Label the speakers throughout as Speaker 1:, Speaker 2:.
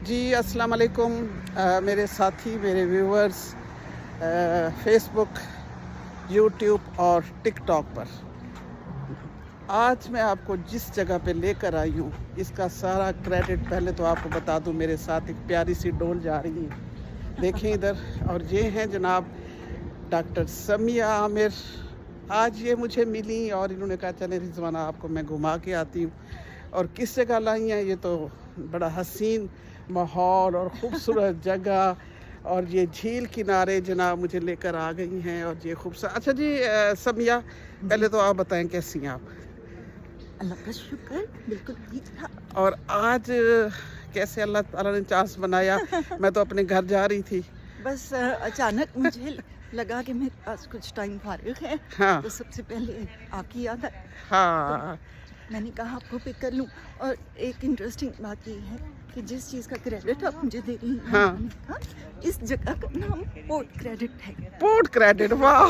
Speaker 1: जी, अस्सलाम वालेकुम। मेरे साथी, मेरे व्यूवर्स फेसबुक, यूट्यूब और टिकटॉक पर आज मैं आपको जिस जगह पे लेकर आई हूँ, इसका सारा क्रेडिट पहले तो आपको बता दूँ, मेरे साथ एक प्यारी सी डोल जा रही है, देखें इधर। और ये हैं जनाब डॉक्टर समिया आमिर। आज ये मुझे मिली और इन्होंने कहा चले रिजवाना आपको मैं घुमा के आती हूँ। और किस जगह लाई हैं, ये तो बड़ा हसीन माहौल और ख़ूबसूरत जगह, और ये झील किनारे जनाब मुझे लेकर आ गई हैं। और ये खूबसूरत। अच्छा जी, समिया पहले तो आप बताएं कैसी हैं आप?
Speaker 2: अल्लाह का शुक्र, बिल्कुल ठीक था।
Speaker 1: और आज कैसे अल्लाह ताला ने चांस बनाया? मैं तो अपने घर जा रही थी।
Speaker 2: बस अचानक मुझे लगा कि मेरे पास कुछ टाइम फारिग है,
Speaker 1: हाँ
Speaker 2: तो सबसे पहले आपकी याद आई,
Speaker 1: हाँ
Speaker 2: तो मैंने कहा आपको पिक कर लूं। और एक इंटरेस्टिंग बात ये है कि जिस चीज़ का क्रेडिट आप मुझे दे रही हैं,
Speaker 1: हाँ।
Speaker 2: मैंने कहा इस जगह का नाम पोर्ट क्रेडिट है।
Speaker 1: पोर्ट क्रेडिट, वाह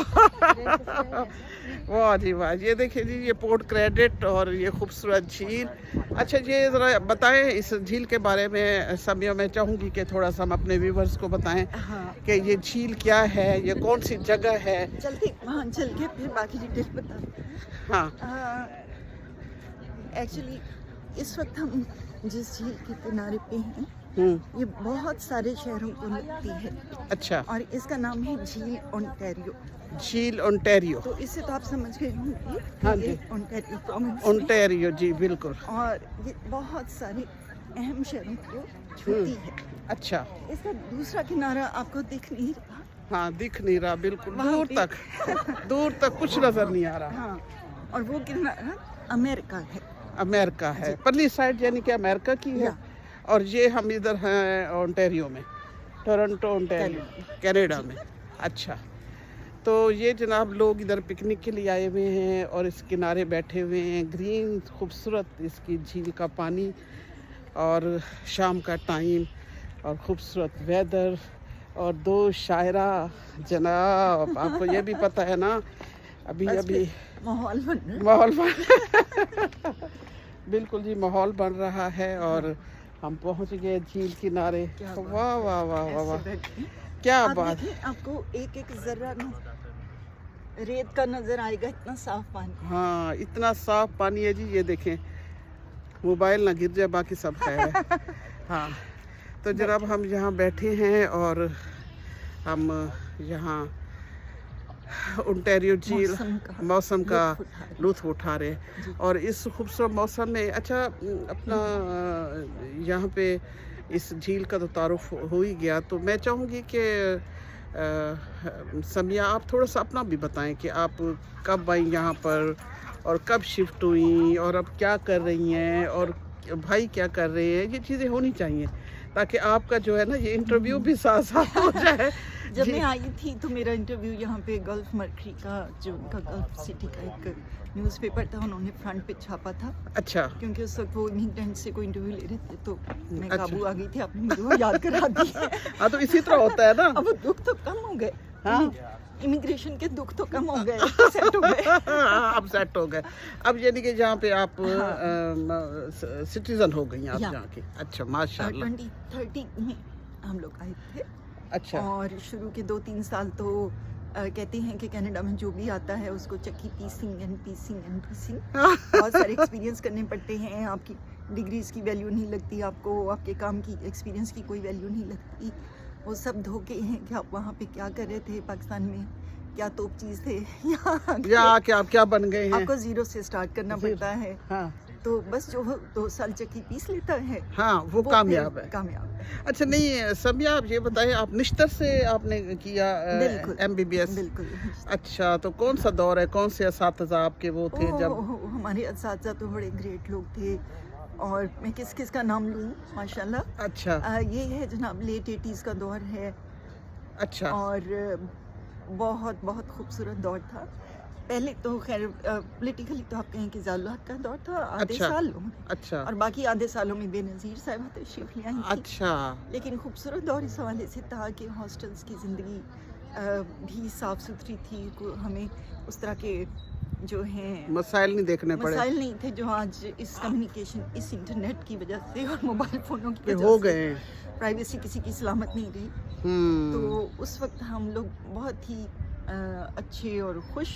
Speaker 1: वाह जी वाह। ये देखिए जी, ये पोर्ट क्रेडिट और ये खूबसूरत झील। अच्छा, ये ज़रा बताएं इस झील के बारे में। समिया, मैं चाहूँगी कि थोड़ा सा हम अपने व्यूवर्स को बताएं
Speaker 2: हाँ,
Speaker 1: कि ये झील क्या है, ये कौन सी जगह है।
Speaker 2: जल्दी वहाँ चल के फिर बाकी डिटेल बता दें।
Speaker 1: हाँ
Speaker 2: एक्चुअली इस वक्त हम जिस झील के किनारे पे हैं,
Speaker 1: हम्म,
Speaker 2: ये बहुत सारे शहरों को लगती है
Speaker 1: अच्छा,
Speaker 2: और इसका नाम है झील ओंटारियो।
Speaker 1: झील ओंटारियो।
Speaker 2: तो इससे तो आप समझ गए होंगे
Speaker 1: हाँ
Speaker 2: कि
Speaker 1: जी।
Speaker 2: ये ओंटारियो प्रोविंस में,
Speaker 1: ओंटारियो जी, बिल्कुल।
Speaker 2: और ये बहुत सारे अहम शहरों को छूती है।
Speaker 1: अच्छा,
Speaker 2: इसका दूसरा किनारा आपको दिख नहीं रहा।
Speaker 1: हाँ दिख नहीं रहा, बिल्कुल
Speaker 2: वहाँ
Speaker 1: दूर
Speaker 2: पे-
Speaker 1: तक दूर तक कुछ नज़र नहीं आ रहा।
Speaker 2: हाँ, और वो किनारा अमेरिका है।
Speaker 1: अमेरिका है, परली साइड यानी कि अमेरिका की है।
Speaker 2: या।
Speaker 1: और ये हम इधर हैं ओंटारियो में, टोरंटो ओंटारियो, कनाडा में। अच्छा, तो ये जनाब लोग इधर पिकनिक के लिए आए हुए हैं और इस किनारे बैठे हुए हैं। ग्रीन खूबसूरत इसकी झील का पानी और शाम का टाइम और खूबसूरत वेदर और दो शायरा जनाब। आपको ये भी पता है ना, अभी
Speaker 2: बस
Speaker 1: अभी
Speaker 2: फिर माहौल बन रहा है।
Speaker 1: माहौल बन बिल्कुल जी, माहौल बन रहा है और हम पहुंच गए झील किनारे।
Speaker 2: क्या बात
Speaker 1: वाह वाह वाह वाह
Speaker 2: ऐसे
Speaker 1: वाह,
Speaker 2: बैठे।
Speaker 1: क्या
Speaker 2: आप
Speaker 1: बात।
Speaker 2: देखिए, आपको एक एक जर्रा ना रेत का नजर आएगा, इतना साफ पानी।
Speaker 1: हाँ, इतना साफ पानी है जी। ये देखें, मोबाइल ना गिर जाए, बाकी सब खैर है। हाँ, तो जनाब हम यहाँ बैठे हैं और हम यहाँ ओंटारियो झील मौसम का लुत्फ उठा रहे हैं।
Speaker 2: जी।
Speaker 1: और इस खूबसूरत मौसम में अच्छा अपना यहाँ पे इस झील का तो तारुफ हो ही गया, तो मैं चाहूँगी कि समिया आप थोड़ा सा अपना भी बताएं कि आप कब आई यहाँ पर और कब शिफ्ट हुई और अब क्या कर रही हैं और भाई क्या कर रहे हैं। ये चीज़ें होनी चाहिए ताकि आपका जो है ना ये इंटरव्यू भी साथ साथ हो जाए।
Speaker 2: जब
Speaker 1: जी।
Speaker 2: मैं आई थी तो मेरा इंटरव्यू यहाँ पे गल्फ मर्करी का, जो उनका गल्फ सिटी का एक न्यूज़पेपर था, उन्होंने फ्रंट पे छापा था,
Speaker 1: अच्छा,
Speaker 2: क्योंकि उस वक्त वो इमिग्रेंट से कोई इंटरव्यू ले रहे थे, तो मैं
Speaker 1: अच्छा।
Speaker 2: काबू आ गई थी। आपने मुझे वो याद करा दी।
Speaker 1: हाँ तो इसी तरह होता है ना।
Speaker 2: अब वो दुख तो कम हो गए।
Speaker 1: हाँ।
Speaker 2: इमिग्रेशन के दुख तो कम हो गए, सेट हो गए।
Speaker 1: अब सेट हो गए। अब यानी कि जहाँ पे आप सिटीजन हो गई आप
Speaker 2: या।
Speaker 1: जहाँ की। अच्छा, माशाल्लाह।
Speaker 2: 2013 में हम लोग आए थे।
Speaker 1: अच्छा,
Speaker 2: और शुरू के 2-3 साल तो कहते हैं कि कनाडा में जो भी आता है उसको चक्की पीसिंग एंड बहुत सारे एक्सपीरियंस करने पड़ते हैं। आपकी डिग्रीज की वैल्यू नहीं लगती, आपको आपके काम की एक्सपीरियंस की कोई वैल्यू नहीं लगती। वो सब धोखे हैं कि आप वहाँ पे क्या कर रहे थे, पाकिस्तान में क्या तोप चीज़ थे,
Speaker 1: या आके आप क्या बन गए हैं।
Speaker 2: आपको ज़ीरो से स्टार्ट करना पड़ता है।
Speaker 1: हाँ
Speaker 2: तो बस जो 2 साल चक्की पीस लेता है
Speaker 1: हाँ, वो
Speaker 2: वो
Speaker 1: कामयाब
Speaker 2: फिर
Speaker 1: है।
Speaker 2: कामयाब है।
Speaker 1: अच्छा, नहीं समिया, आप ये बताएं, आप निश्तर से आपने किया
Speaker 2: बिल्कुल
Speaker 1: MBBS?
Speaker 2: बिल्कुल।
Speaker 1: अच्छा, तो कौन सा दौर है, कौन से असातिज़ा आपके वो थे जब?
Speaker 2: हमारे असातिज़ा तो बड़े ग्रेट लोग थे, और मैं किस किस का नाम लूँ माशाल्लाह।
Speaker 1: अच्छा
Speaker 2: ये है जनाब लेट 80s का दौर है,
Speaker 1: अच्छा
Speaker 2: और बहुत बहुत खूबसूरत दौर था। पहले तो खैर पॉलिटिकली तो आप कहें कि ज़ालुल का दौर था आधे
Speaker 1: अच्छा।
Speaker 2: सालों में,
Speaker 1: अच्छा
Speaker 2: और बाकी आधे सालों में बेनज़ीर साहिबा तशरीफ़ ले आई थी।
Speaker 1: अच्छा
Speaker 2: लेकिन खूबसूरत दौर इस हवाले से था कि हॉस्टल्स की ज़िंदगी भी साफ सुथरी थी, हमें उस तरह के जो हैं
Speaker 1: मसाइल नहीं देखने पड़े,
Speaker 2: मसाइल नहीं थे जो आज इस कम्युनिकेशन, इस इंटरनेट की वजह से और मोबाइल फ़ोनों की वजह
Speaker 1: हो
Speaker 2: से
Speaker 1: गए।
Speaker 2: प्राइवेसी किसी की सलामत नहीं रही। तो उस वक्त हम लोग बहुत ही अच्छे और खुश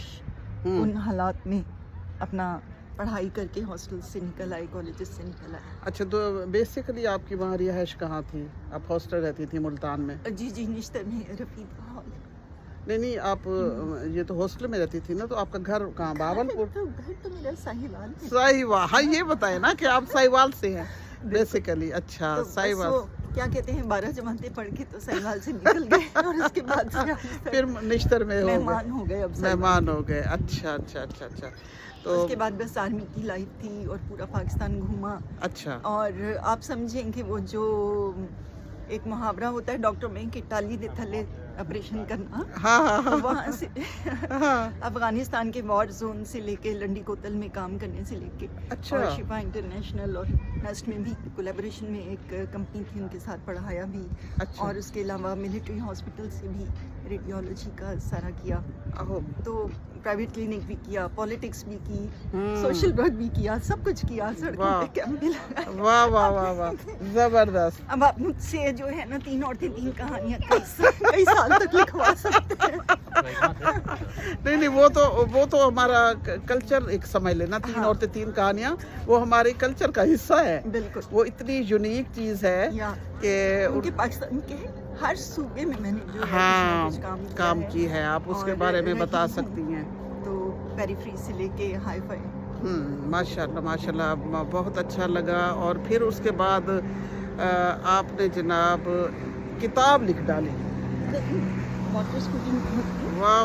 Speaker 2: उन हालात में अपना पढ़ाई करके हॉस्टल से निकल आए, कॉलेजेस से निकल आए।
Speaker 1: अच्छा, तो बेसिकली आपकी वहाँ रिहाइश कहाँ थी? आप हॉस्टल रहती थी मुल्तान में?
Speaker 2: जी निश्तर में रफीद हॉल।
Speaker 1: नहीं, आप ये तो हॉस्टल में रहती थी ना, तो आपका घर कहाँ? बावलपुर?
Speaker 2: घर तो मेरा साहिवाल है।
Speaker 1: साहिवाल, हाँ ये बताए ना कि आप साहिवाल से हैं बेसिकली। अच्छा,
Speaker 2: तो
Speaker 1: साहिवाल।
Speaker 2: क्या कहते हैं, 12 जमातें पढ़ के तो साहिवाल से निकल गए और उसके बाद से
Speaker 1: फिर निश्तर में
Speaker 2: मेहमान हो गए। अब
Speaker 1: मेहमान हो गए। अच्छा। तो
Speaker 2: उसके बाद बस आर्मी की लाइफ थी और पूरा पाकिस्तान घूमा।
Speaker 1: अच्छा।
Speaker 2: और आप समझें कि वो जो एक मुहावरा होता है डॉक्टर में कि टाली दे थले ऑपरेशन करना,
Speaker 1: हाँ।
Speaker 2: वहाँ से अफगानिस्तान के वॉर जोन से लेके लंडी कोतल में काम करने से लेके,
Speaker 1: अच्छा।
Speaker 2: और शिफा इंटरनेशनल और नेस्ट में भी कोलैबोरेशन में एक कंपनी थी, उनके साथ पढ़ाया भी।
Speaker 1: अच्छा।
Speaker 2: और उसके अलावा मिलिट्री हॉस्पिटल से भी रेडियोलॉजी का सारा किया। तो प्राइवेट क्लिनिक भी किया, पॉलिटिक्स भी की, सोशल वर्क भी किया, सब कुछ किया। सड़कों पे कैंप भी लगाया।
Speaker 1: वाह जबरदस्त।
Speaker 2: अब आप मुझसे जो है ना 3 औरतें 3 कहानियां कई साल तक लिखवा सकते हैं।
Speaker 1: नहीं, वो तो हमारा कल्चर, एक समझ लेना। 3 औरतें 3 कहानियां, वो हमारे कल्चर का हिस्सा है।
Speaker 2: बिल्कुल,
Speaker 1: वो इतनी यूनिक चीज है कि
Speaker 2: उनके पाकिस्तान के हर सूबे में मैंने जो
Speaker 1: काम की है। आप उसके बारे में बता सकती हैं।
Speaker 2: तो पेरिफेरी से लेके हाई फाई।
Speaker 1: माशाल्लाह बहुत अच्छा लगा। और फिर उसके बाद आपने जनाब किताब लिख डाली।
Speaker 2: वाटर स्कूटिंग।
Speaker 1: वाह।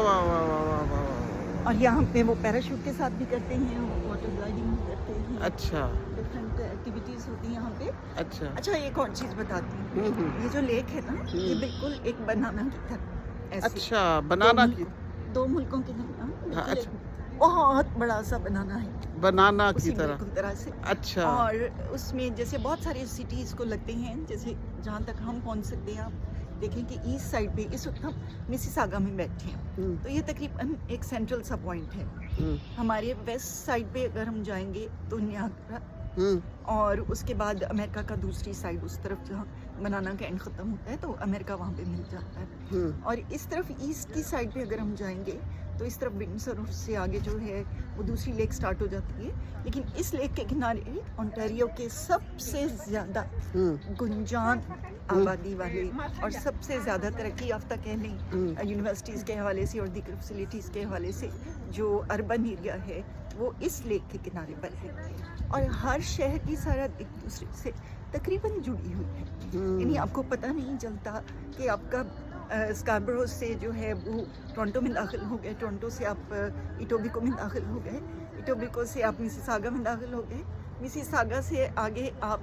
Speaker 2: और यहाँ पे वो पैराशूट के साथ भी करते हैं, वाटर ग्लाइडिंग भी करते हैं।
Speaker 1: अच्छा।
Speaker 2: डिफरेंट एक्टिविटीज होती हैं यहाँ पे।
Speaker 1: अच्छा,
Speaker 2: एक और चीज बताती हूँ। ये जो लेक है ना, ये बिल्कुल एक बनाना की तरह।
Speaker 1: अच्छा, बनाना की
Speaker 2: 2 मुल्कों के दरमियान।
Speaker 1: अच्छा,
Speaker 2: बहुत बड़ा सा बनाना है,
Speaker 1: बनाना की
Speaker 2: तरह से।
Speaker 1: अच्छा।
Speaker 2: और उसमें जैसे बहुत सारे सिटीज को लगते हैं, जैसे जहाँ तक हम पहुँच सकते हैं, आप देखें कि ईस्ट साइड पे इस वक्त हम मिसिसागा में बैठे हैं। तो ये तकरीबन एक सेंट्रल सा पॉइंट है। हमारे वेस्ट साइड पे अगर हम जाएंगे तो नियाग्रा, और उसके बाद अमेरिका का दूसरी साइड, उस तरफ जहाँ बनाना का एंड ख़त्म होता है, तो अमेरिका वहाँ पे मिल जाता है। और इस तरफ ईस्ट की साइड पे अगर हम जाएंगे तो इस तरफ विंडसर से आगे जो है वो दूसरी लेक स्टार्ट हो जाती है। लेकिन इस लेक के किनारे ओंटारियो के सबसे ज़्यादा गुंजान आबादी वाले और सबसे ज़्यादा तरक्की याफ्ता कह लें यूनिवर्सिटीज़ के हवाले से और दीगर फैसिलिटीज़ के हवाले से जो अर्बन एरिया है वो इस लेक के किनारे पर है। और हर शहर की सरहद एक दूसरे से तकरीबन जुड़ी हुई है। यानी आपको पता नहीं चलता कि आपका स्कार्बरो से जो है वो टोरंटो में दाखिल हो गए, टोरंटो से आप इटोबिको में दाखिल हो गए, इटोबिको से आप मिसिसागा में दाखिल हो गए, मिसिसागा से आगे आप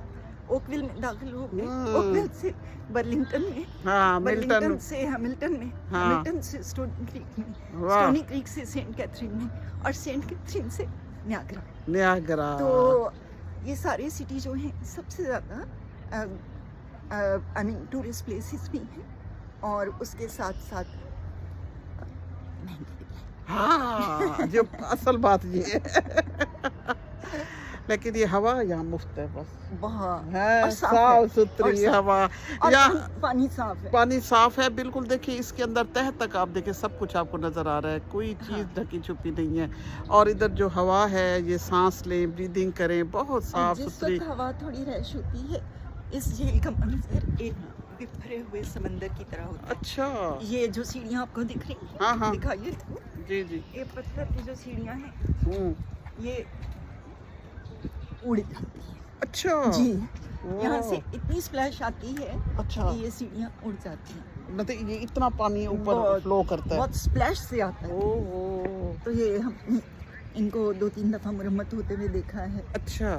Speaker 2: ओकविल में दाखिल हो गए, ओकविल से बर्लिंगटन में, बर्लिंगटन से हैमिल्टन में, हैमिल्टन से स्टोनी क्रीक में, स्टोनी क्रीक से सेंट कैथरीन में, और सेंट कैथरीन से नियाग्रा। तो ये सारे सिटी जो हैं सबसे ज़्यादा टूरिस्ट प्लेसेस भी हैं, और उसके साथ साथ महंगे भी हैं।
Speaker 1: हाँ, जो असल बात ये है। लेकिन ये हवा यहाँ मुफ्त है, बस
Speaker 2: बहुत
Speaker 1: है, साफ सुथरी हवा।
Speaker 2: यहाँ पानी साफ है
Speaker 1: बिल्कुल। देखिए इसके अंदर तह तक आप देखिए सब कुछ आपको नजर आ रहा है, कोई चीज ढकी छुपी नहीं है। और इधर जो हवा है, ये सांस लें, ब्रीदिंग करें, बहुत साफ सुथरी
Speaker 2: हवा। थोड़ी रैश होती है, इस झील का मंजर एक बिखरे हुए समंदर की तरह होता है।
Speaker 1: अच्छा।
Speaker 2: ये जो सीढ़ियाँ आपको दिख रही हैं,
Speaker 1: हाँ,
Speaker 2: दिखाइए।
Speaker 1: जी।
Speaker 2: ये पत्थर की जो सीढ़ियाँ हैं, ये उड़ जाती है।
Speaker 1: अच्छा
Speaker 2: जी, यहाँ से इतनी स्प्लैश आती है।
Speaker 1: अच्छा।
Speaker 2: कि ये सीढ़ियाँ उड़ जाती हैं।
Speaker 1: मतलब ये इतना पानी ऊपर फ्लो करता है,
Speaker 2: बहुत स्प्लैश से आता है।
Speaker 1: ओह।
Speaker 2: तो ये हम इनको 2-3 दफ़ा मरम्मत होते हुए देखा है।
Speaker 1: अच्छा।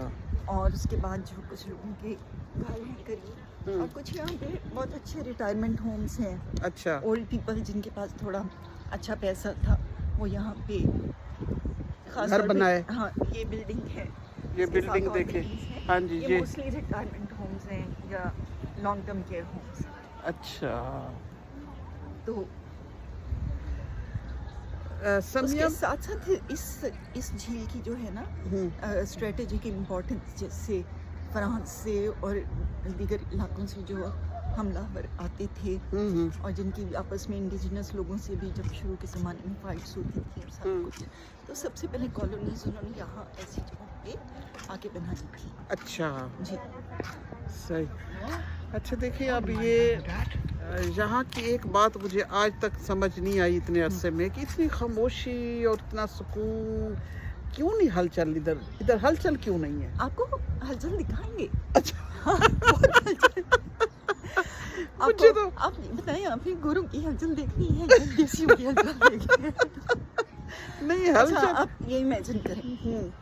Speaker 2: और उसके बाद जो कुछ लोगों के घर हैं करीब, और कुछ यहाँ पे बहुत अच्छे रिटायरमेंट होम्स हैं।
Speaker 1: अच्छा।
Speaker 2: ओल्ड पीपल जिनके पास थोड़ा अच्छा पैसा था, वो यहाँ पे
Speaker 1: घर बनाए।
Speaker 2: हाँ, ये बिल्डिंग है,
Speaker 1: ये बिल्डिंग देखे। हाँ जी,
Speaker 2: ये मोस्टली रिटायरमेंट होम्स हैं या लॉन्ग टर्म केयर होम्स।
Speaker 1: अच्छा।
Speaker 2: तो उसके
Speaker 1: संयम।
Speaker 2: साथ साथ इस झील की जो है ना स्ट्रेटेजिक इम्पोर्टेंस, जैसे फ्रांस से और दीगर इलाकों से जो हमलावर आते थे और जिनकी आपस में इंडिजिनस लोगों से भी जब शुरू के ज़माने में फाइट्स होती थी और सब कुछ, तो सबसे पहले कॉलोनीज उन्होंने यहाँ ऐसी जगहों पे आके बनाई थी।
Speaker 1: अच्छा,
Speaker 2: जी
Speaker 1: सही। अच्छा देखिए, अब ये यहाँ की एक बात मुझे आज तक समझ नहीं आई इतने अरसे में, कि इतनी खामोशी और इतना सुकून, क्यों नहीं हलचल इधर हलचल क्यों नहीं है?
Speaker 2: आपको हलचल दिखाएंगे।
Speaker 1: अच्छा।
Speaker 2: बहुत हलचल।
Speaker 1: मुझे
Speaker 2: आपको
Speaker 1: तो
Speaker 2: आप बताइए, आपने गोरों की हलचल देखनी है या देसियों की हलचल देखनी है?
Speaker 1: नहीं,
Speaker 2: अच्छा,
Speaker 1: हलचल।
Speaker 2: आप ये इमेजिन करें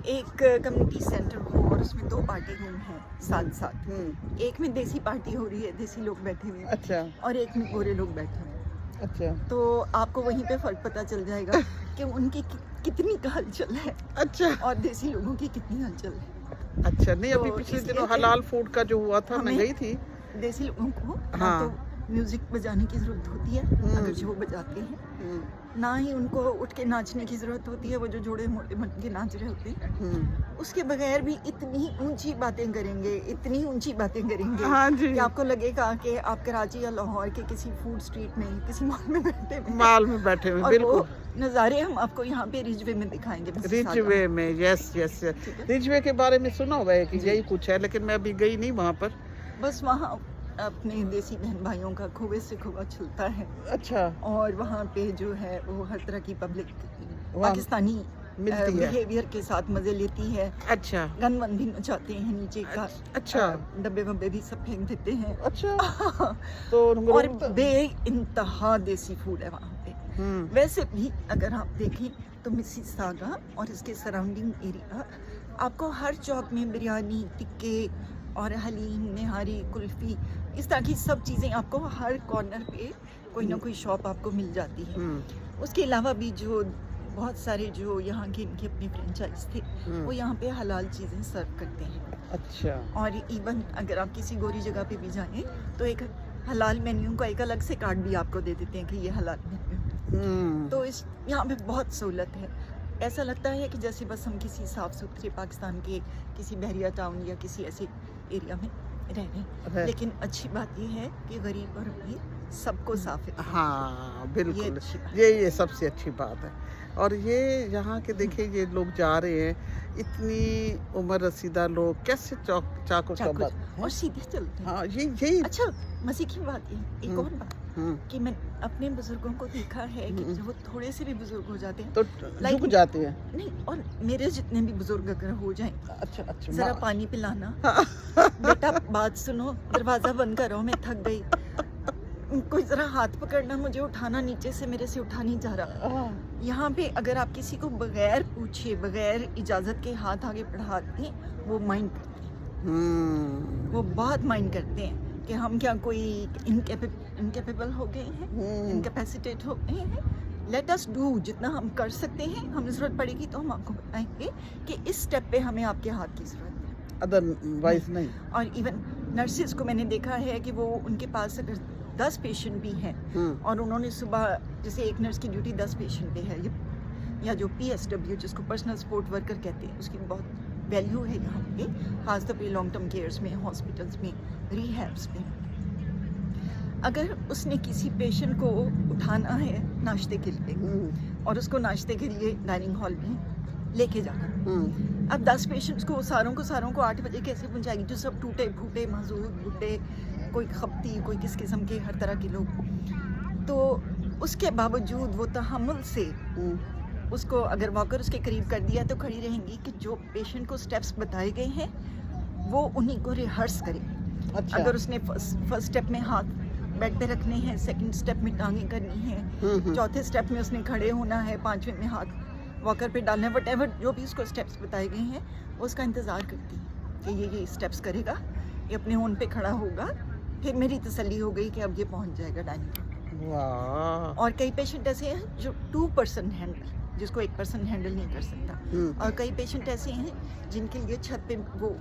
Speaker 2: एक कम्युनिटी सेंटर हो और उसमें 2 पार्टी रूम हैं साथ साथ। एक में देसी पार्टी हो रही है, देसी लोग बैठे हुए हैं,
Speaker 1: अच्छा
Speaker 2: और एक में गोरे लोग बैठे हुए हैं।
Speaker 1: अच्छा
Speaker 2: तो आपको वहीं पे फर्क पता चल जाएगा कि उनकी कितनी हलचल है
Speaker 1: अच्छा
Speaker 2: और देसी लोगों की कितनी हलचल है।
Speaker 1: अच्छा। नहीं, अभी
Speaker 2: तो
Speaker 1: पिछले
Speaker 2: इसलिए
Speaker 1: दिनों
Speaker 2: फिर
Speaker 1: हलाल फूड का जो हुआ था, मैं
Speaker 2: हमें
Speaker 1: गई थी।
Speaker 2: देसी लोगों को ना
Speaker 1: हाँ।
Speaker 2: तो म्यूजिक बजाने की जरूरत होती है अगर जो बजाते हैं, ना ही उनको उठ के नाचने की जरूरत होती है, वो जो जोड़े मोटे बन के नाच रहे होते हैं। उसके बगैर भी इतनी ऊंची बातें करेंगे, इतनी ऊंची बातें करेंगे
Speaker 1: हाँ जी।
Speaker 2: कि आपको लगेगा कि आप कराची या लाहौर के किसी फूड स्ट्रीट में, किसी मॉल में बैठे हुए हैं।
Speaker 1: माल में बैठे हुए,
Speaker 2: और वो
Speaker 1: बिल्कुल।
Speaker 2: नज़ारे हम आपको यहाँ पे रिजवे में दिखाएंगे।
Speaker 1: रिजवे में, यस यस।
Speaker 2: ठीक है।
Speaker 1: रिजवे के बारे में सुना हुआ है कि
Speaker 2: जी।
Speaker 1: यही कुछ है, लेकिन मैं अभी गई नहीं वहाँ पर।
Speaker 2: बस वहाँ अपने देसी बहन भाइयों का खोवे से खोवा चलता है,
Speaker 1: अच्छा,
Speaker 2: और वहाँ पे जो है वो हर तरह की पब्लिक
Speaker 1: वहाँ
Speaker 2: पाकिस्तानी
Speaker 1: मिलती है।
Speaker 2: बिहेवियर के साथ मजे लेती है।
Speaker 1: अच्छा
Speaker 2: गन वन भी मचाते हैं नीचे का।
Speaker 1: अच्छा
Speaker 2: डब्बे वब्बे भी सब फेंक देते हैं।
Speaker 1: अच्छा। तो उनको
Speaker 2: और बे इंतहा देसी फूड है वहाँ पे। वैसे भी अगर आप देखें तो मिसिसागा और इसके सराउंडिंग एरिया, आपको हर चौक में बिरयानी, टिक्के और हलीम, निहारी, कुल्फी, इस तरह की सब चीज़ें आपको हर कॉर्नर पे कोई ना कोई शॉप आपको मिल जाती है। उसके अलावा भी जो बहुत सारे जो यहाँ के इनके अपने फ्रेंचाइज थे, वो यहाँ पे हलाल चीज़ें सर्व करते हैं।
Speaker 1: अच्छा।
Speaker 2: और इवन अगर आप किसी गोरी जगह पे भी जाएं तो एक हलाल मेन्यू का एक अलग से कार्ड भी आपको दे देते हैं कि ये हलाल मेन्यू। तो इस यहाँ पे बहुत सहूलत है। ऐसा लगता है कि जैसे बस हम किसी साफ़ सुथरे पाकिस्तान के किसी बहरिया टाउन या किसी ऐसे एरिया में रह रहे हैं। लेकिन अच्छी बात ये है कि गरीब और अमीर सबको साफ है।
Speaker 1: हाँ बिल्कुल,
Speaker 2: ये
Speaker 1: ये सबसे अच्छी बात है। और ये यहाँ के देखिए, ये लोग जा रहे हैं, इतनी उम्र रसीदा लोग कैसे चाकू का बात
Speaker 2: और सीधे चलते हैं।
Speaker 1: हाँ, यही।
Speaker 2: अच्छा, मज़े की बात ये एक और बात कि मैं अपने बुजुर्गों को देखा है कि जब वो थोड़े से भी बुजुर्ग हो जाते हैं
Speaker 1: तो झुक जाते हैं।
Speaker 2: नहीं, और मेरे जितने भी बुजुर्ग अगर हो जाएं,
Speaker 1: अच्छा अच्छा,
Speaker 2: जरा पानी पिलाना, बेटा बात सुनो, दरवाजा बंद करो, मैं थक गई, कोई जरा हाथ पकड़ना, मुझे उठाना, नीचे से मेरे से उठा नहीं जा रहा। यहाँ पे अगर आप किसी को बगैर पूछे, बगैर इजाजत के हाथ आगे बढ़ाते हैं, वो माइंड करते हैं। वो बहुत माइंड करते हैं कि हम क्या कोई इनकेपेबल हो गए हैं, इनकेपेसिटेट हो गए हैं। लेट अस डू, जितना हम कर सकते हैं, हमें ज़रूरत पड़ेगी तो हम आपको बताएंगे कि इस स्टेप पे हमें आपके हाथ की ज़रूरत है,
Speaker 1: अदरवाइज नहीं।
Speaker 2: और इवन नर्सिस को मैंने देखा है कि वो उनके पास अगर 10 पेशेंट भी हैं और उन्होंने सुबह, जैसे एक नर्स की ड्यूटी 10 पेशेंट पे है, या जो PSW जिसको पर्सनल सपोर्ट वर्कर कहते हैं, उसकी बहुत वैल्यू है यहाँ पे, खासतौर पे लॉन्ग टर्म केयर्स में, हॉस्पिटल्स में, रिहैब्स में। अगर उसने किसी पेशेंट को उठाना है नाश्ते के लिए और उसको नाश्ते के लिए डाइनिंग हॉल में लेके जाना, अब 10 पेशेंट्स को सारों को 8 बजे कैसे पहुँचाएगी, जो सब टूटे फूटे, मजदूर, बुढ़े, कोई खपती, कोई किस किस्म के, हर तरह के लोग। तो उसके बावजूद वो तहम्मुल से उसको अगर वॉकर उसके करीब कर दिया तो खड़ी रहेंगी कि जो पेशेंट को स्टेप्स बताए गए हैं वो उन्हीं को रिहर्स करे।
Speaker 1: अच्छा।
Speaker 2: अगर उसने फर्स्ट स्टेप में हाथ बेड पे रखने हैं, सेकंड स्टेप में टांगें करनी है, चौथे स्टेप में उसने खड़े होना है, 5वें में हाथ वॉकर पे डालना है, वटएवर जो भी उसको स्टेप्स बताए गए हैं, वो उसका इंतज़ार करती है कि ये स्टेप्स करेगा, ये अपने होन पे खड़ा होगा, फिर मेरी तसल्ली हो गई कि अब ये पहुंच जाएगा डाइनिंग।
Speaker 1: वाह।
Speaker 2: और कई पेशेंट ऐसे हैं जो 2 पर्सन हैंडल, जिसको 1 पर्सन हैंडल नहीं कर सकता, और कई पेशेंट ऐसे हैं जिनके लिए छत पे वो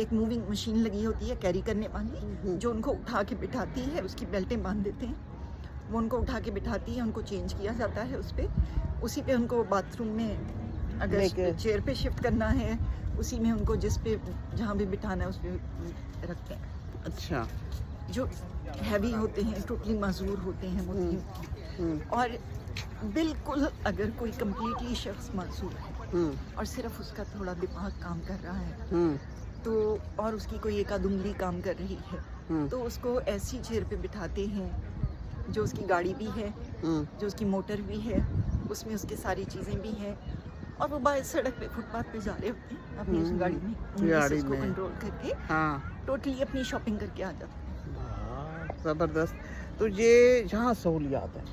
Speaker 2: एक मूविंग मशीन लगी होती है कैरी करने वाली, जो उनको उठा के बिठाती है, उसकी बेल्टें बांध देते हैं वो उनको उठा के बिठाती है, उनको चेंज किया जाता है उस पर, उसी पे उनको बाथरूम में अगर चेयर पे शिफ्ट करना है उसी में उनको जिस पे जहाँ भी बिठाना है उस पे रखते हैं।
Speaker 1: अच्छा।
Speaker 2: जो हैवी होते हैं, टोटली माजूर होते हैं वो तीन। और बिल्कुल अगर कोई कम्प्लीटली शख्स मासूर है और सिर्फ उसका थोड़ा दिमाग काम कर रहा है तो, और उसकी कोई एक आध उंगली काम कर रही है तो उसको ऐसी चेयर पे बिठाते हैं जो उसकी गाड़ी भी है, जो उसकी मोटर भी है, उसमें उसकी सारी चीज़ें भी हैं, और वो बाहर सड़क पे फुटपाथ पे जा रहे होते हैं अपनी उस गाड़ी में, उंगली से कंट्रोल करके टोटली अपनी शॉपिंग करके आ जाते हैं।
Speaker 1: ज़बरदस्त। तो ये यहाँ सहूलियात है,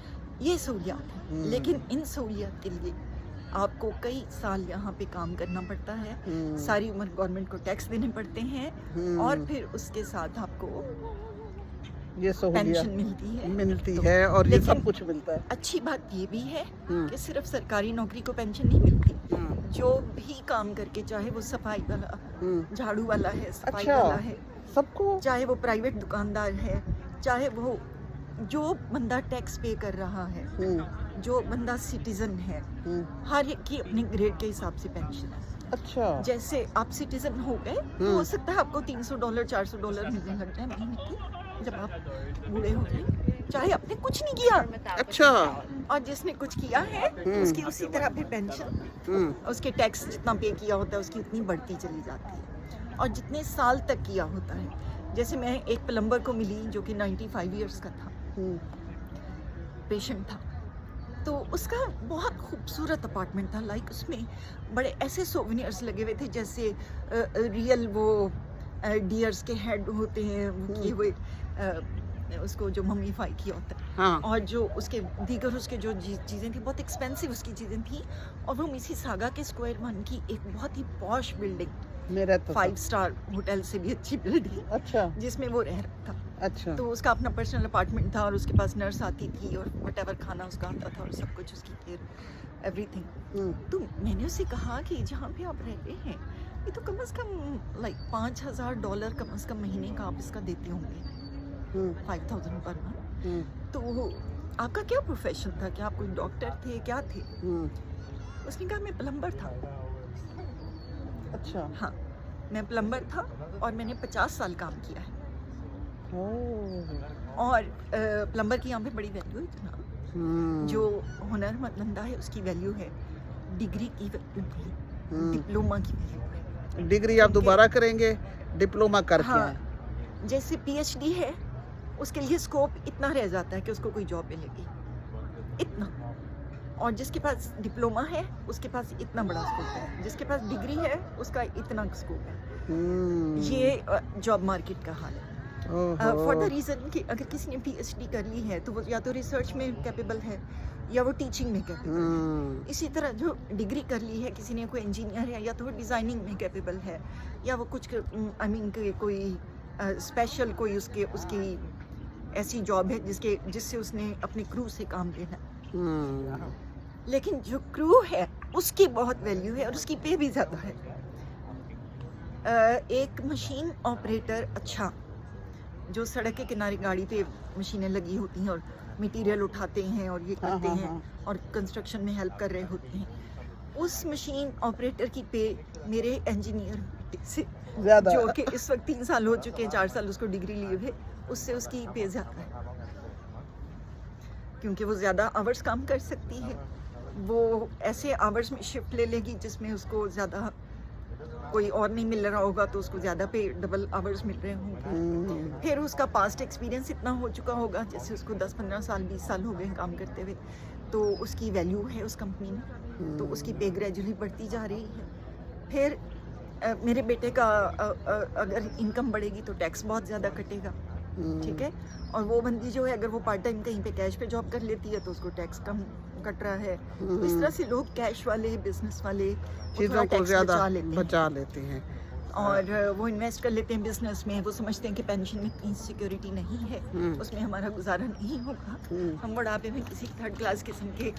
Speaker 2: ये सहूलियात है, लेकिन इन सहूलियात के लिए आपको कई साल यहाँ पे काम करना पड़ता है, सारी उम्र गवर्नमेंट को टैक्स देने पड़ते हैं, और फिर उसके साथ आपको
Speaker 1: ये
Speaker 2: पेंशन मिलती है
Speaker 1: तो, और ये सब कुछ मिलता है।
Speaker 2: अच्छी बात ये भी है कि सिर्फ सरकारी नौकरी को पेंशन नहीं मिलती, जो भी काम करके, चाहे वो सफाई वाला, झाड़ू वाला है, सफाई वाला है, सबको, चाहे वो प्राइवेट दुकानदार है, चाहे वो जो बंदा टैक्स पे कर रहा है, जो बंदा सिटीजन है, हर एक की अपने ग्रेड के हिसाब से पेंशन है।
Speaker 1: अच्छा।
Speaker 2: जैसे आप सिटीजन हो गए तो हो सकता है आपको $300 $400 मिलने लग जाए महीने की जब आप बूढ़े हो गए, चाहे आपने कुछ नहीं किया।
Speaker 1: अच्छा।
Speaker 2: और जिसने कुछ किया है उसकी उसी तरह पे पेंशन, उसके टैक्स जितना पे किया होता है उसकी उतनी बढ़ती चली जाती है, और जितने साल तक किया होता है। जैसे मैं एक प्लम्बर को मिली जो कि 95 इयर्स का था, पेशेंट था, तो उसका बहुत खूबसूरत अपार्टमेंट था, लाइक उसमें बड़े ऐसे सोवेनियर्स लगे हुए थे जैसे रियल वो डियर्स के हेड होते हैं वो किए हुए, उसको जो मम्मीफाई किया होता है,
Speaker 1: हाँ।
Speaker 2: और जो उसके दीगर उसके जो चीज़ें थी बहुत एक्सपेंसिव उसकी चीज़ें थी, और वो मिसिसागा के स्क्वायर 1 की एक बहुत ही पॉश बिल्डिंग,
Speaker 1: मेरा तो
Speaker 2: 5 स्टार होटल से भी अच्छी बिल्डिंग,
Speaker 1: अच्छा, जिसमें
Speaker 2: जिसमें वो रह रहा था।
Speaker 1: अच्छा।
Speaker 2: तो उसका अपना पर्सनल अपार्टमेंट था और उसके पास नर्स आती थी और व्हाटएवर खाना उसका आता था और सब कुछ उसकी केयर, एवरीथिंग। तो मैंने उससे कहा कि जहाँ पे आप रहते हैं ये तो कम से कम लाइक $5,000 कम से कम महीने का आप इसका देते होंगे, 5,000 पर मंथ। तो आपका क्या प्रोफेशन था, क्या आप कोई डॉक्टर थे, क्या थे? उसने कहा मैं प्लम्बर था।
Speaker 1: अच्छा।
Speaker 2: हाँ, मैं प्लम्बर था और मैंने 50 साल काम किया है। और प्लम्बर की यहाँ पे बड़ी वैल्यू है इतना, जो हुनरमंद बंदा है उसकी वैल्यू है, डिग्री की वैल्यू नहीं, डिप्लोमा की वैल्यू है।
Speaker 1: डिग्री आप दोबारा करेंगे, डिप्लोमा करके।
Speaker 2: हाँ, जैसे PhD है उसके लिए स्कोप इतना रह जाता है कि उसको कोई जॉब मिलेगी, इतना, और जिसके पास डिप्लोमा है उसके पास इतना बड़ा स्कोप है, जिसके पास डिग्री है उसका इतना स्कोप है। ये जॉब मार्केट का हाल है। फॉर द रीज़न कि अगर किसी ने PhD कर ली है तो वो या तो रिसर्च में कैपेबल है या वो टीचिंग में कैपेबल है। इसी तरह जो डिग्री कर ली है किसी ने, कोई इंजीनियर है या तो वो डिज़ाइनिंग में कैपेबल है, या वो कुछ आई मीन कोई स्पेशल कोई उसकी ऐसी जॉब है जिससे उसने अपने क्रू से काम लेना। लेकिन जो क्रू है उसकी बहुत वैल्यू है और उसकी पे भी ज़्यादा है। एक मशीन ऑपरेटर, अच्छा, जो सड़क के किनारे गाड़ी पे मशीनें लगी होती हैं और मटेरियल उठाते हैं और ये करते हैं और कंस्ट्रक्शन में हेल्प कर रहे होते हैं, उस मशीन ऑपरेटर की पे मेरे इंजीनियर से ज़्यादा, जो कि इस वक्त 3 साल हो चुके हैं, 4 साल उसको डिग्री लिए हुए, उससे उसकी पे ज़्यादा है, क्योंकि वो ज़्यादा आवर्स काम कर सकती है। वो ऐसे आवर्स में शिफ्ट ले लेगी जिसमें उसको ज़्यादा कोई और नहीं मिल रहा होगा तो उसको ज़्यादा पे, डबल आवर्स मिल रहे होंगे। फिर उसका पास्ट एक्सपीरियंस इतना हो चुका होगा, जैसे उसको 10-15 साल 20 साल हो गए काम करते हुए, तो उसकी वैल्यू है उस कंपनी में, तो उसकी पे ग्रेजुअली बढ़ती जा रही है। फिर मेरे बेटे का अगर इनकम बढ़ेगी तो टैक्स बहुत ज़्यादा कटेगा, ठीक है, और वो बंदी जो है अगर वो पार्ट टाइम कहीं पे कैश पे जॉब कर लेती है तो उसको टैक्स कम कट रहा है। तो इस तरह से लोग कैश वाले, बिजनेस वाले
Speaker 1: चीज़ों को ज़्यादा बचा लेते हैं।
Speaker 2: और वो इन्वेस्ट कर लेते हैं बिजनेस में। वो समझते हैं कि पेंशन में कहीं सिक्योरिटी नहीं है, उसमें हमारा गुजारा नहीं होगा। हम बुढ़ापे में किसी थर्ड क्लास किस्म के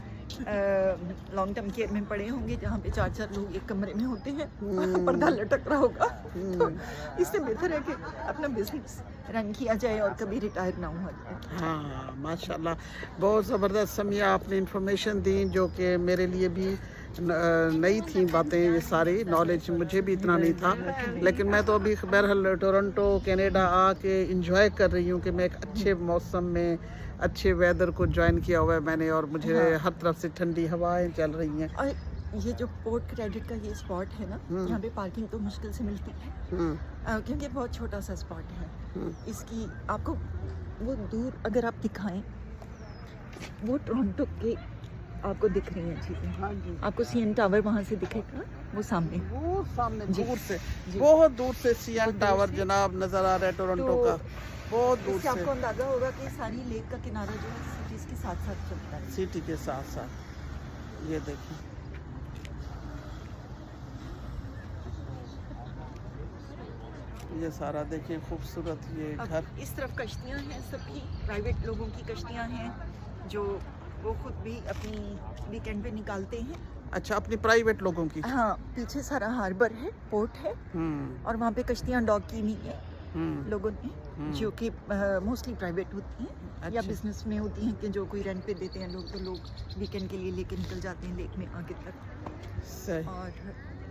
Speaker 2: लॉन्ग टर्म केयर में पड़े होंगे जहाँ पे 4-4 लोग एक कमरे में होते हैं, पर्दा लटक रहा होगा। तो इससे बेहतर है कि अपना बिजनेस रन किया जाए और कभी रिटायर ना हुआ जाए।
Speaker 1: हाँ माशाल्लाह, बहुत ज़बरदस्त समिया आपने इंफॉर्मेशन दी, जो कि मेरे लिए भी नई थी बातें। ये सारी नॉलेज मुझे भी इतना नहीं था, लेकिन मैं तो अभी बहरहाल टोरंटो कनाडा आके इंजॉय कर रही हूँ कि मैं एक अच्छे मौसम में अच्छे वेदर को ज्वाइन किया हुआ है मैंने, और मुझे हर तरफ से ठंडी हवाएं चल रही हैं।
Speaker 2: और ये जो पोर्ट क्रेडिट का ये स्पॉट है ना, यहाँ पे पार्किंग तो मुश्किल से मिलती है क्योंकि बहुत छोटा सा स्पॉट है। इसकी आपको वो दूर अगर आप दिखाएं, वो टोरंटो के आपको दिख रही हैं चीज़ें।
Speaker 1: हाँ जी,
Speaker 2: आपको सीएन टावर वहाँ से दिखेगा, वो सामने
Speaker 1: दूर से, बहुत दूर से सीएन टावर जनाब नज़र आ रहा है टोरंटो का, बहुत दूर
Speaker 2: इससे
Speaker 1: से।
Speaker 2: आपको अंदाजा होगा कि सारी लेक का किनारा जो है सिटीज़ के साथ साथ चलता है।
Speaker 1: सिटी के साथ साथ ये देखिए, ये सारा देखिए खूबसूरत ये
Speaker 2: अब
Speaker 1: घर।
Speaker 2: इस तरफ कश्तियाँ हैं, सभी प्राइवेट लोगों की कश्तियाँ हैं जो वो खुद भी अपनी वीकेंड पे निकालते हैं।
Speaker 1: अच्छा, अपनी प्राइवेट लोगों की।
Speaker 2: हाँ, पीछे सारा हार्बर है, पोर्ट है, और वहाँ पे कश्तियाँ डॉक की नहीं है लोगों ने, जो कि मोस्टली प्राइवेट होती हैं या
Speaker 1: अच्छा।
Speaker 2: बिजनेस में होती हैं कि जो कोई रेंट पे देते हैं लोग, तो लोग वीकेंड के लिए लेके निकल जाते हैं लेक में आगे तक
Speaker 1: सही।
Speaker 2: और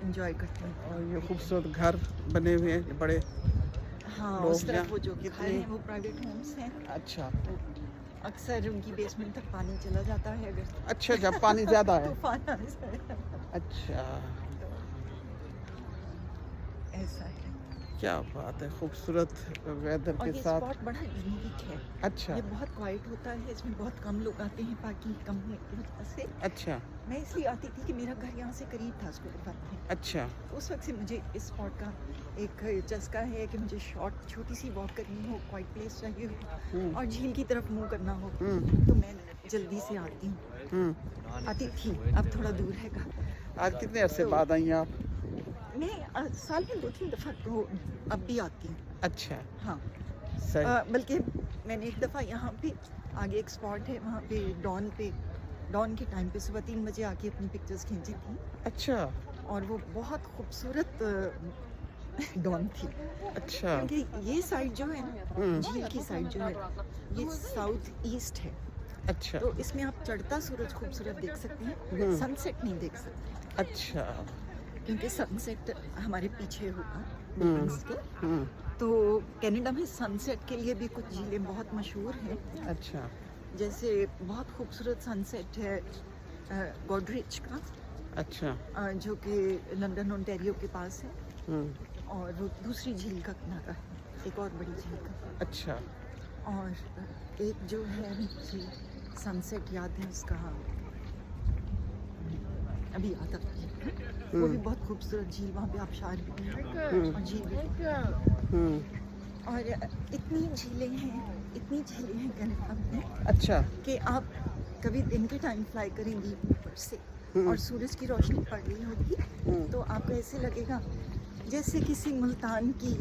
Speaker 2: एंजॉय करते हैं।
Speaker 1: और ये खूबसूरत घर बने हुए हैं बड़े।
Speaker 2: हाँ,
Speaker 1: लोग
Speaker 2: उस तरफ
Speaker 1: यहाँ
Speaker 2: वो जो घर
Speaker 1: कितने-
Speaker 2: हैं वो प्राइवेट होम्स हैं।
Speaker 1: अच्छा
Speaker 2: अक्सर उनकी बेसमेंट तक पानी चला जाता है अगर
Speaker 1: अच्छा, जब पानी ज़्यादा है।
Speaker 2: तूफान आ जाए।
Speaker 1: अच्छा,
Speaker 2: ऐसा है।
Speaker 1: क्या बात है, खूबसूरत वेदर
Speaker 2: और
Speaker 1: के
Speaker 2: ये
Speaker 1: साथ।
Speaker 2: स्पॉट बड़ा यूनिक है।
Speaker 1: अच्छा
Speaker 2: ये बहुत क्वाइट होता है, इसमें बहुत कम लोग आते हैं पार्किंग कम होने की वजह से।
Speaker 1: अच्छा
Speaker 2: मैं इसलिए आती थी कि मेरा घर यहाँ से करीब था स्कूल पर में।
Speaker 1: अच्छा
Speaker 2: उस वक्त से मुझे इस स्पॉट का एक चस्का है कि मुझे छोटी सी वॉक करनी हो, क्वाइट प्लेस चाहिए हो और झील की तरफ मुंह करना हो, तो मैं जल्दी से आती हूँ। आती थी, अब थोड़ा दूर है घर।
Speaker 1: आज कितने अरसे बाद आई हैं आप?
Speaker 2: मैं साल में 2-3 दफ़ा तो अब भी आती हूँ।
Speaker 1: अच्छा
Speaker 2: हाँ,
Speaker 1: सही।
Speaker 2: बल्कि मैंने एक दफ़ा यहाँ पे आगे एक स्पॉट है, वहाँ पे डॉन के टाइम पे सुबह 3 बजे आके अपनी पिक्चर्स खींची थी,
Speaker 1: अच्छा
Speaker 2: और वो बहुत खूबसूरत डॉन थी।
Speaker 1: अच्छा
Speaker 2: क्योंकि ये साइड जो है ना, झील की साइड जो है, ये साउथ ईस्ट है,
Speaker 1: अच्छा
Speaker 2: तो इसमें आप चढ़ता सूरज खूबसूरत देख सकते हैं, सनसेट नहीं देख सकते
Speaker 1: अच्छा
Speaker 2: क्योंकि सनसेट हमारे पीछे होगा बिल्डिंग्स के। तो कनाडा में सनसेट के लिए भी कुछ झीलें बहुत मशहूर हैं।
Speaker 1: अच्छा
Speaker 2: जैसे बहुत खूबसूरत सनसेट है गॉडरिच का,
Speaker 1: अच्छा
Speaker 2: जो कि लंदन ओंटारियो के पास है, और वो दूसरी झील का किनारा है, एक और बड़ी झील का।
Speaker 1: अच्छा
Speaker 2: और एक जो है मुझे सनसेट याद है, उसका अभी याद आता है, वो भी बहुत खूबसूरत झील, वहाँ पे आबशार भी है और झील भी है। और इतनी झीलें हैं कनाडा में,
Speaker 1: अच्छा
Speaker 2: कि आप कभी दिन के टाइम फ्लाई करेंगी ऊपर से और सूरज की रोशनी पड़ रही होगी, तो आपको ऐसे लगेगा जैसे किसी मुल्तान की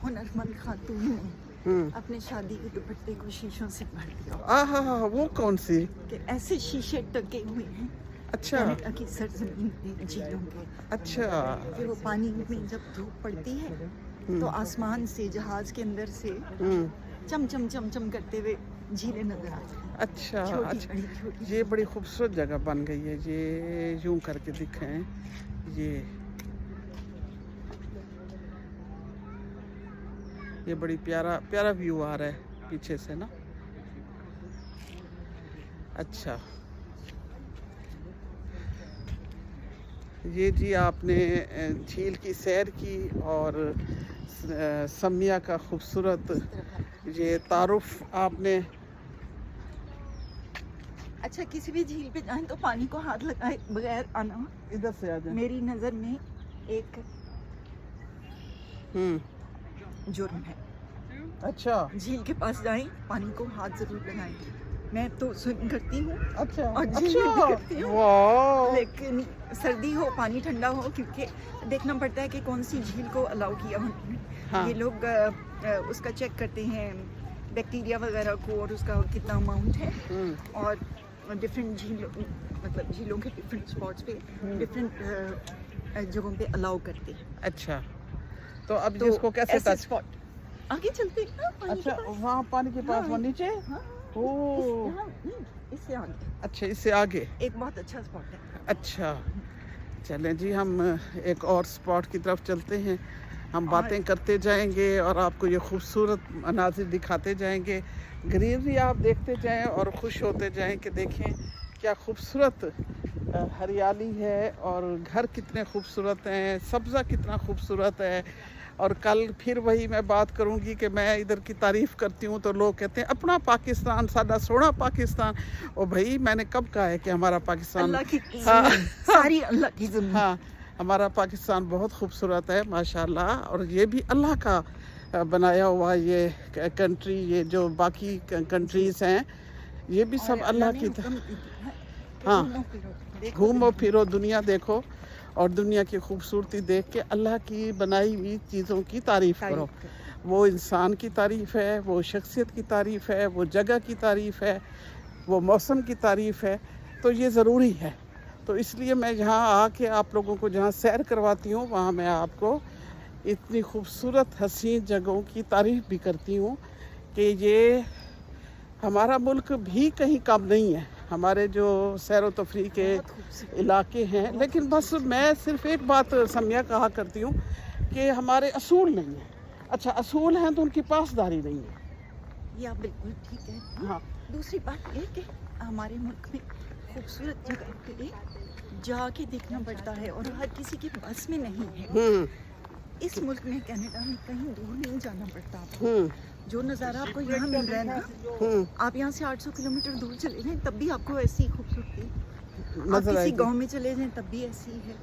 Speaker 2: हुनरमंद खातून ने अपने शादी के दुपट्टे को शीशों से भर दिया।
Speaker 1: आहा, वो कौन सी?
Speaker 2: कि ऐसे शीशे टके हुए हैं
Speaker 1: अच्छा
Speaker 2: कनाडा की सरजमीन पे झीलों के।
Speaker 1: अच्छा
Speaker 2: कि वो पानी में जब धूप पड़ती है तो आसमान से जहाज के अंदर से चम चम चम चम करते हुए झीलें नजर आती हैं।
Speaker 1: अच्छा
Speaker 2: छोटी
Speaker 1: अच्छा,
Speaker 2: बड़ी छोटी।
Speaker 1: ये बड़ी खूबसूरत जगह बन गई है। ये यूं करके दिखें, ये बड़ी प्यारा प्यारा व्यू आ रहा है पीछे से ना। अच्छा, ये जी आपने झील की सैर की और समिया का खूबसूरत ये तारुफ आपने।
Speaker 2: अच्छा, किसी भी झील पे जाएं तो पानी को हाथ लगाए बगैर आना
Speaker 1: इधर से आ जाए।
Speaker 2: मेरी नज़र में एक जुर्म है।
Speaker 1: अच्छा
Speaker 2: झील के पास जाएं, पानी को हाथ जरूर लगाएं। मैं तो स्विम करती हूँ
Speaker 1: अच्छा
Speaker 2: और झील में भी करती हूँ,
Speaker 1: वाह
Speaker 2: लेकिन सर्दी हो पानी ठंडा हो, क्योंकि देखना पड़ता है कि कौन सी झील को अलाउ किया उन्होंने।
Speaker 1: हाँ।
Speaker 2: ये लोग उसका चेक करते हैं बैक्टीरिया वगैरह को, और उसका कितना अमाउंट है, और डिफरेंट मतलब झीलों के डिफरेंट स्पॉट्स पे डिफरेंट जगहों पे अलाउ करते हैं।
Speaker 1: अच्छा, तो अब इसको कैसे
Speaker 2: ऐसे
Speaker 1: टच?
Speaker 2: स्पॉट आगे चलते हैं ना पानी के
Speaker 1: अच्छा,
Speaker 2: पास।
Speaker 1: वहाँ पानी के पास,
Speaker 2: हाँ,
Speaker 1: वो नीचे?
Speaker 2: हाँ,
Speaker 1: ओह,
Speaker 2: इससे आगे
Speaker 1: अच्छा, इससे आगे।
Speaker 2: एक बहुत अच्छा स्पॉट है।
Speaker 1: अच्छा, चलें जी, हम एक और स्पॉट की तरफ चलते हैं। हम बातें करते जाएंगे और आपको ये खूबसूरत मनाजिर दिखाते जाएंगे। ग्रीनरी आप देखते जाएं और खुश होते जाएं कि देखें क्या खूबसूरत हरियाली है, और घर कितने खूबसूरत हैं, सब्ज़ा कितना खूबसूरत है। और कल फिर वही मैं बात करूंगी कि मैं इधर की तारीफ़ करती हूँ तो लोग कहते हैं अपना पाकिस्तान, साडा सोना पाकिस्तान। ओ भाई, मैंने कब कहा है कि हमारा पाकिस्तान?
Speaker 2: अल्लाह की
Speaker 1: हाँ,
Speaker 2: सारी अल्लाह की ज़मीन।
Speaker 1: हाँ, हमारा पाकिस्तान बहुत खूबसूरत है माशाल्लाह, और ये भी अल्लाह का बनाया हुआ ये कंट्री। ये जो बाकी कंट्रीज़ हैं ये भी सब अल्लाह की हाँ, घूमो फिरो, दुनिया देखो, और दुनिया की खूबसूरती देख के अल्लाह की बनाई हुई चीज़ों की तारीफ़ करो। वो इंसान की तारीफ़ है, वो शख्सियत की तारीफ़ है, वो जगह की तारीफ़ है, वो मौसम की तारीफ़ है। तो ये ज़रूरी है। तो इसलिए मैं यहाँ आके आप लोगों को जहाँ सैर करवाती हूँ वहाँ मैं आपको इतनी खूबसूरत हसीन जगहों की तारीफ़ भी करती हूँ कि ये हमारा मुल्क भी कहीं कम नहीं है। हमारे जो सैर व तफरीह के इलाके हैं, लेकिन बस मैं सिर्फ एक बात सम्या कहा करती हूँ कि हमारे असूल नहीं है। अच्छा, असूल हैं तो उनकी पासदारी नहीं है।
Speaker 2: ये आप बिल्कुल ठीक है।
Speaker 1: हाँ,
Speaker 2: दूसरी बात ये कि हमारे मुल्क में खूबसूरत जगह के लिए जाके देखना पड़ता है, और हर किसी के बस में नहीं है। इस मुल्क में, कनाडा में, कहीं दूर नहीं जाना पड़ता आपको। जो नज़ारा आपको यहाँ मिल रहा है ना, आप यहाँ से 800 किलोमीटर दूर चले जाएं तब भी आपको ऐसी खूबसूरती। आप किसी गांव में चले जाएं तब भी ऐसी है।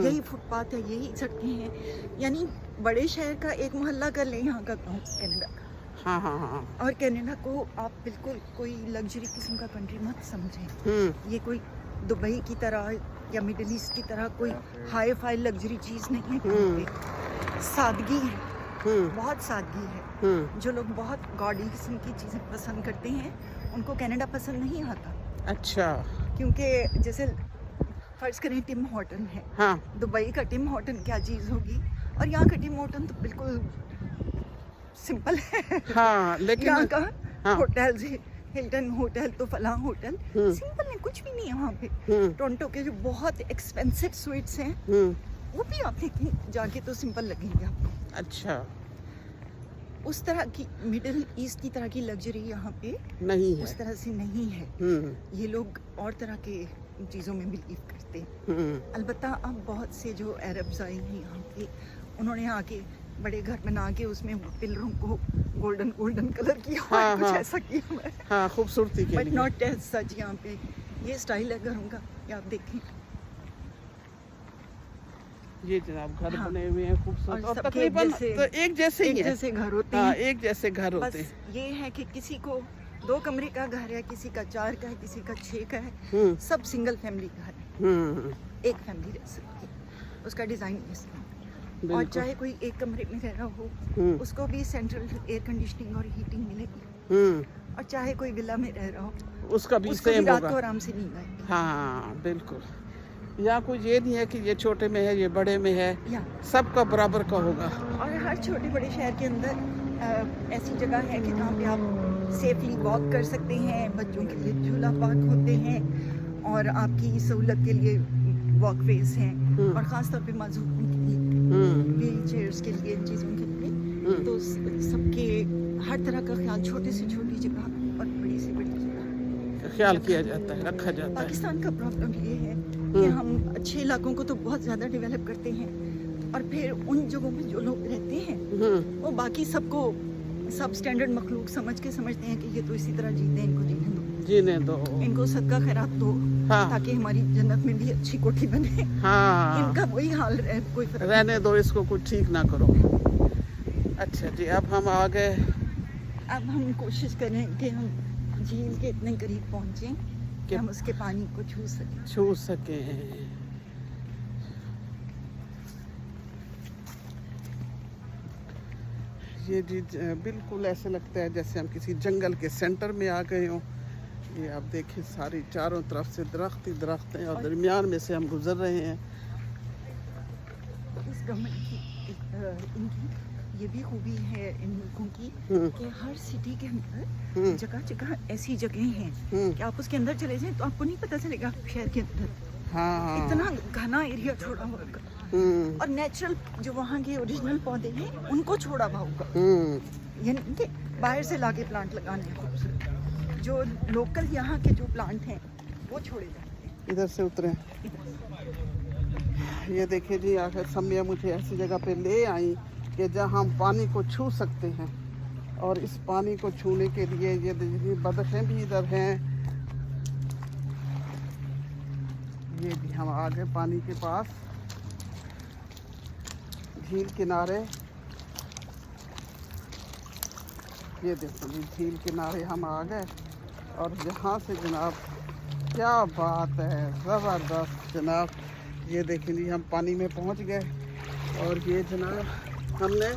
Speaker 2: यही फुटपाथ है, यही सड़कें हैं। यानी बड़े शहर का एक मोहल्ला कर लें यहाँ का गाँव कनाडा का।
Speaker 1: हाँ हाँ हाँ।
Speaker 2: और कनाडा को आप बिल्कुल कोई लग्जरी किस्म का कंट्री मत समझें। ये कोई दुबई की तरह या मिडिल ईस्ट की तरह कोई हाई फाई लग्जरी चीज़ नहीं है। यहाँ पे सादगी है, बहुत सादगी है। जो लोग बहुत गॉडी किस्म की चीज़ें पसंद करते हैं उनको कनाडा पसंद नहीं आता।
Speaker 1: अच्छा,
Speaker 2: क्योंकि जैसे फर्ज करें टिम हॉर्टन है,
Speaker 1: हाँ
Speaker 2: दुबई का टिम हॉर्टन क्या चीज़ होगी, और यहाँ का टिम हॉर्टन तो बिल्कुल सिंपल है।
Speaker 1: हाँ, लेकिन
Speaker 2: यहाँ का
Speaker 1: हाँ,
Speaker 2: होटल हिल्टन होटल तो फलां होटल सिंपल है, कुछ भी नहीं है वहाँ पे। टोरंटो के जो बहुत एक्सपेंसिव स्वीट्स हैं वो भी आप देखें जाके तो सिंपल लगेंगे आपको।
Speaker 1: अच्छा,
Speaker 2: उस तरह की मिडिल ईस्ट की तरह की लग्जरी यहाँ पे
Speaker 1: नहीं है,
Speaker 2: उस तरह से नहीं है। ये लोग और तरह के चीज़ों में बिलीव करते हैं। अलबत्ता अब बहुत से जो अरब्स आए हैं यहाँ पे, उन्होंने आके बड़े घर बना के उसमें पिलरों को गोल्डन गोल्डन कलर किया हुआ है, कुछ ऐसा किया हुआ है।
Speaker 1: हाँ, खूबसूरती के
Speaker 2: बट
Speaker 1: लिए।
Speaker 2: Not as such. यहाँ पे ये स्टाइल है घरों का, ये आप देखें।
Speaker 1: ये जनाब घर
Speaker 2: हाँ,
Speaker 1: बने हुए हैं खूबसूरत, और
Speaker 2: सबके
Speaker 1: तकरीबन
Speaker 2: जैसे-
Speaker 1: तो एक जैसे ही
Speaker 2: एक
Speaker 1: है।
Speaker 2: जैसे घर होते
Speaker 1: हाँ,
Speaker 2: हैं।
Speaker 1: एक जैसे घर होते
Speaker 2: बस
Speaker 1: हैं।
Speaker 2: ये है कि किसी को 2 कमरे का घर है, किसी का 4 का है, किसी का 6 का है। सब सिंगल फैमिली घर है, एक फैमिली रह सकती है। उसका डिज़ाइन इस तरह। और
Speaker 1: बिल्कुल।
Speaker 2: चाहे कोई एक कमरे में रह रहा हो उसको भी सेंट्रल एयर कंडीशनिंग और हीटिंग मिलेगी। और चाहे कोई विला में रह रहा हो
Speaker 1: उसका भी
Speaker 2: उसको भी
Speaker 1: सेम
Speaker 2: रात
Speaker 1: होगा।
Speaker 2: को आराम से नींद आएगी।
Speaker 1: हाँ, बिल्कुल। यहाँ कोई ये नहीं है कि ये छोटे में है, ये बड़े में है,
Speaker 2: या
Speaker 1: सबका बराबर का होगा।
Speaker 2: और हर छोटे बड़े शहर के अंदर ऐसी जगह है कि जहाँ पे आप सेफली वॉक कर सकते हैं। बच्चों के लिए झूला पार्क होते हैं, और आपकी सहूलत के लिए वॉकवेज हैं, और ख़ास तौर पे माजूरों के लिए, व्हील चेयर्स के लिए, इन चीज़ों के लिए। तो सबके हर तरह का ख्याल, छोटे से छोटी जगह और बड़ी से बड़ी जगह
Speaker 1: ख्याल किया जाता है, रखा जाता है।
Speaker 2: पाकिस्तान का प्रॉब्लम ये है कि हम अच्छे इलाकों को तो बहुत ज़्यादा डेवलप करते हैं, और फिर उन जगहों में जो लोग रहते हैं वो बाकी सबको सब स्टैंडर्ड मखलूक समझ के समझते हैं कि ये तो इसी तरह जीते हैं, इनको जीने
Speaker 1: जीने
Speaker 2: दो,
Speaker 1: दो।
Speaker 2: इनको सदका खैरात दो,
Speaker 1: हाँ।
Speaker 2: ताकि हमारी जन्नत में भी अच्छी कोठी बने।
Speaker 1: हाँ,
Speaker 2: इनका वही हाल है, कोई फर्क नहीं।
Speaker 1: रहने दो, इसको कुछ ठीक ना करो। अच्छा जी, अब हम आ गए।
Speaker 2: अब हम कोशिश करें कि हम झील के इतने करीब पहुंचे कि
Speaker 1: कि-
Speaker 2: हम उसके पानी को छू सकें।
Speaker 1: छू सके। ये जी बिल्कुल ऐसे लगता है जैसे हम किसी जंगल के सेंटर में आ गए हों। ये आप देखें सारी चारों तरफ से दरख्त ही दरख्त हैं और दरमियान में से हम गुजर रहे हैं।
Speaker 2: इस गवर्नमेंट की इनकी ये भी खूबी है इन मुल्कों की
Speaker 1: हम्म,
Speaker 2: कि हर सिटी के अंदर
Speaker 1: हम्म,
Speaker 2: जगह जगह ऐसी जगह हैं
Speaker 1: हम्म,
Speaker 2: कि आप उसके अंदर चले जाएं तो आपको नहीं पता चलेगा शहर के अंदर
Speaker 1: हाँ,
Speaker 2: इतना घना एरिया छोड़ा हुआ होगा
Speaker 1: हम्म,
Speaker 2: और नेचुरल जो वहाँ के ओरिजिनल पौधे हैं उनको छोड़ा हुआ होगा।
Speaker 1: हम्म,
Speaker 2: यानी कि बाहर से लाके प्लांट लगाने हैं खूबसूरत, जो लोकल यहाँ के जो प्लांट हैं वो छोड़े जाते हैं
Speaker 1: इधर से उतरे।
Speaker 2: इधर से।
Speaker 1: ये देखिए जी, आखिर सम्या मुझे ऐसी जगह पे ले आई कि जहाँ हम पानी को छू सकते हैं। और इस पानी को छूने के लिए ये देखिए बतखें भी इधर हैं। ये भी हम आ गए पानी के पास, झील किनारे। ये देखो जी, झील किनारे हम आ गए और यहाँ से जनाब क्या बात है, ज़बरदस्त जनाब। ये देखें जी, हम पानी में पहुँच गए और ये जनाब हमने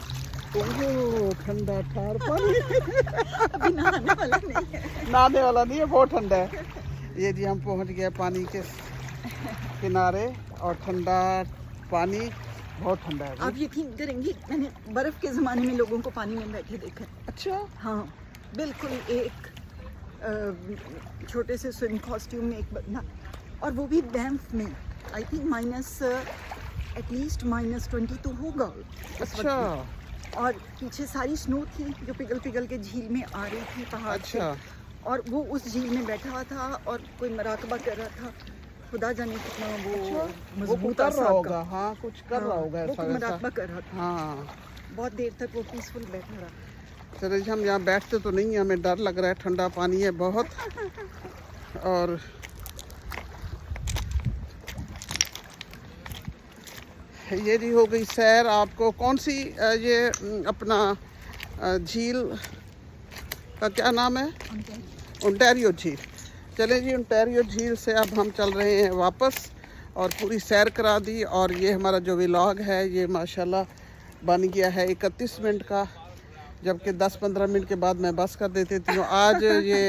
Speaker 1: ओह ठंडा ठार पानी
Speaker 2: अभी नहाने वाला नहीं है।
Speaker 1: नहाने वाला नहीं है, बहुत ठंडा है। ये जी हम पहुँच गए पानी के किनारे और ठंडा पानी, बहुत ठंडा है
Speaker 2: आप
Speaker 1: जी।
Speaker 2: यकीन करेंगी मैंने बर्फ के ज़माने में लोगों को पानी में बैठे देखा है।
Speaker 1: अच्छा,
Speaker 2: हाँ बिल्कुल, एक छोटे से स्विम कॉस्ट्यूम में एक बंदा, और वो भी बैंफ में। आई थिंक माइनस एटलीस्ट -20 तो होगा उस वक्त
Speaker 1: अच्छा,
Speaker 2: में। और पीछे सारी स्नो थी जो पिघल पिघल के झील में आ रही थी पहाड़ से,
Speaker 1: अच्छा,
Speaker 2: और वो उस झील में बैठा हुआ था और कोई मराकबा कर रहा था। खुदा जाने कितना वो
Speaker 1: वो
Speaker 2: मजबूत
Speaker 1: कर रहा
Speaker 2: आसाब
Speaker 1: होगा।
Speaker 2: का।
Speaker 1: हाँ, कुछ कर रहा होगा
Speaker 2: वो
Speaker 1: ऐसा
Speaker 2: कोई
Speaker 1: वैसा।
Speaker 2: मराकबा कर रहा था।
Speaker 1: हाँ,
Speaker 2: बहुत देर तक वो पीसफुल बैठा रहा।
Speaker 1: चलो जी, हम यहाँ बैठते तो नहीं हैं, हमें डर लग रहा है, ठंडा पानी है बहुत। और ये जी हो गई सैर। आपको कौन सी ये अपना झील का क्या नाम है? ओंटारियो झील। चले जी, ओंटारियो झील से अब हम चल रहे हैं वापस और पूरी सैर करा दी। और ये हमारा जो व्लॉग है ये माशाल्लाह बन गया है 31 मिनट का, जबकि 10-15 मिनट के बाद मैं बस कर देती थी। आज ये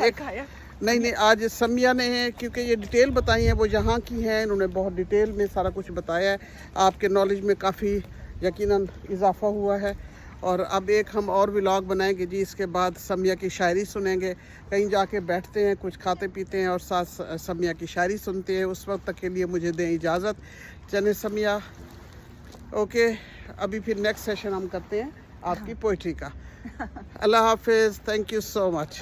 Speaker 1: एक
Speaker 2: खाया
Speaker 1: नहीं, आज सम्या ने, क्योंकि ये डिटेल बताई है, वो यहाँ की हैं, इन्होंने बहुत डिटेल में सारा कुछ बताया है। आपके नॉलेज में काफ़ी यकीनन इजाफा हुआ है। और अब एक हम और व्लॉग बनाएंगे जी, इसके बाद सम्या की शायरी सुनेंगे। कहीं जाके बैठते हैं, कुछ खाते पीते हैं और साथ सम्या की शायरी सुनते हैं। उस वक्त तक के लिए मुझे दें इजाज़त। चलें सम्या, ओके। अभी फिर नेक्स्ट सेशन हम करते हैं आपकी पोइट्री का। अल्लाह हाफिज़, थैंक यू सो मच।